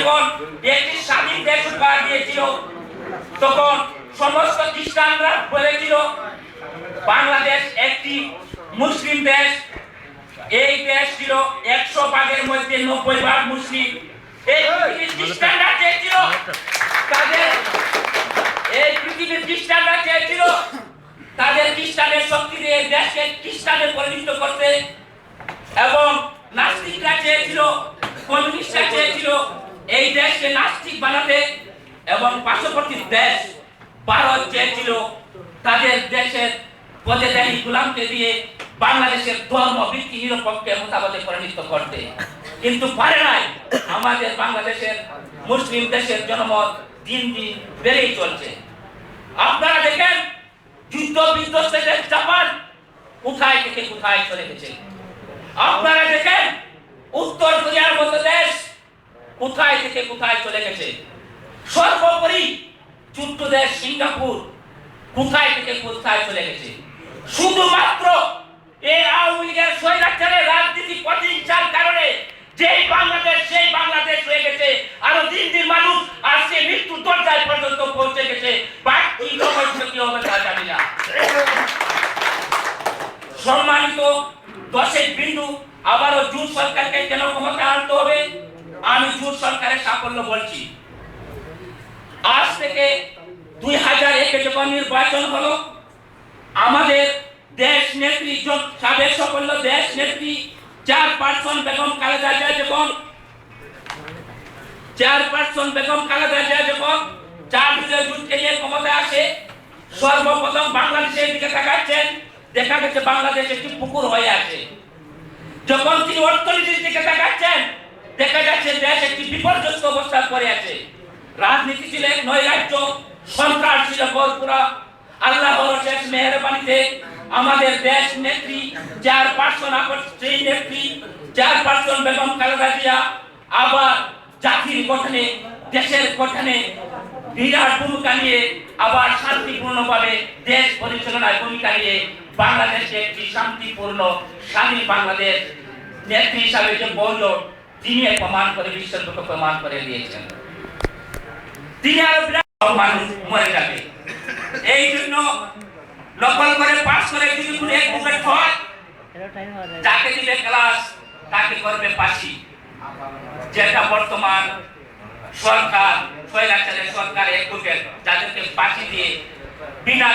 যখন একটি স্বাধীন দেশ উপহার দিয়েছিল তখন সমস্ত খ্রিস্টানরা বলেছিল বাংলাদেশ একটি মুসলিম দেশ। এই দেশ ছিল 100 ভাগের মধ্যে 90 ভাগ মুসলিম। এই পৃথিবীর খ্রিস্টানরা চেয়েছিল তাদের খ্রিস্টানের শক্তি দিয়ে দেশকে খ্রিস্টানে পরিণত করতে, এবং নাস্তিকরা চেয়েছিল, কমিউনিস্টরা চেয়েছিল এই দেশকে নাস্তিক বানাতে, এবং পার্শ্ববর্তী দেশ ভারত চেয়েছিল তাদের দেশের পদেদারি গোলামকে দিয়ে বাংলাদেশের ধর্ম ভিত্তি নিরপেক্ষ মতামতে পরিণত করতে, কিন্তু পারে নাই। আমাদের বাংলাদেশের মুসলিম দেশের জনমত দিন দিন বেড়েই চলছে। আপনারা দেখেন যুদ্ধ বিধ্বস্ত দেশ জাপান কোথায় থেকে কোথায় চলে গেছে। আপনারা দেখেন উত্তর কোরিয়ার মতো দেশ কোথায় থেকে কোথায় চলে গেছে। সর্বোপরি ছোট্ট দেশ সিঙ্গাপুর কোথায় থেকে কোথায় চলে গেছে। শুধুমাত্র এই আওয়ামী লীগের স্বৈরাচারের রাজনীতি প্রতিষ্ঠার কারণে যেই বাংলাদেশ সেই বাংলাদেশ হয়ে গেছে। আরো দিন দিন মানুষ আজকে মৃত্যু দরজায় পর্যন্ত পৌঁছে গেছে। বাকি সময় কি হবে তা জানি না। সম্মানিত দশের বিন্দু, আবারও জোট সরকারকে কেন ক্ষমতায় আনতে হবে? আমি জোট সরকারের সাফল্য বলছি। আজ থেকে 2001 যখন নির্বাচন হলো, আমাদের দেশ নেত্রী সাবেক সাফল্য দেশ নেত্রী চেয়ারপারসন বেগম খালেদা জিয়া যখন চার বিজয় জোটকে নিয়ে ক্ষমতায় আসে, সর্বপ্রথম বাংলাদেশের দিকে তাকাচ্ছেন, দেখা গেছে বাংলাদেশ একটি পুকুর হয়ে আছে। যখন তিনি অর্থনীতির দিকে তাকাচ্ছেন, দেখা যাচ্ছে দেশ একটি বিপর্যস্ত অবস্থায় পড়ে আছে। রাজনীতি ছিল এক নৈরাজ্য, সন্ত্রাস ছিল ভরপুরা। আল্লাহর শেষ মেহেরবানিতে আমাদের দেশ নেত্রী চেয়ারপারসন বেগম খালেদা জিয়া আবার জাতির গঠনে, দেশের গঠনে বিরাট ভূমিকা নিয়ে, আবার শান্তিপূর্ণভাবে দেশ পরিচালনায় ভূমিকা নিয়ে বাংলাদেশে একটি শান্তিপূর্ণ স্বাধীন বাংলাদেশ নেত্রী হিসাবে যে বলল, তিনি প্রমাণ করে বিশ্বের বুকে প্রমাণ করে দিয়েছেন। তিনি আরো বিরাট মানুষ মরে যাবে, এই জন্য নকল করে পাস করে যদি কোনো এক বুকেট হয়, যাকে দিলে ক্লাস তাকে করবে ফাঁসি। যেটা বর্তমান সরকার, স্বৈরাচারের সরকার এক বুকেট যাদেরকে ফাঁসি দিয়ে বিনা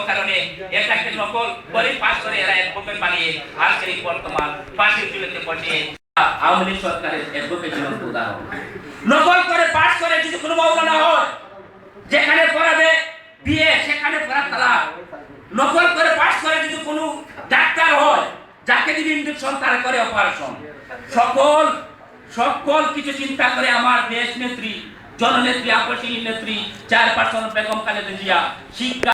কারণে এটাকে নকল করে পাস করে এরা এক বুকেট বানিয়ে আজকের এই বর্তমান ফাঁসির ঝুলিতে পড়িয়ে আওয়ামী লীগ সরকারের এক বুকেট উদাহরণ। নকল করে পাস করে যদি কোনো মাওলানা হয়, যেখানে পড়াবে বিয়ে সেখানে পড়া তালাক। নকল করে পাস করে যদি কোনো ডাক্তার হয়, যাকে দিবে ইঞ্জেকশন তারা করে অপারেশন। সকল কিছু চিন্তা করে আমার দেশ নেত্রী, জননেত্রী, আপসী নেত্রী চেয়ারপারসন বেগম খালেদা জিয়া শিক্ষা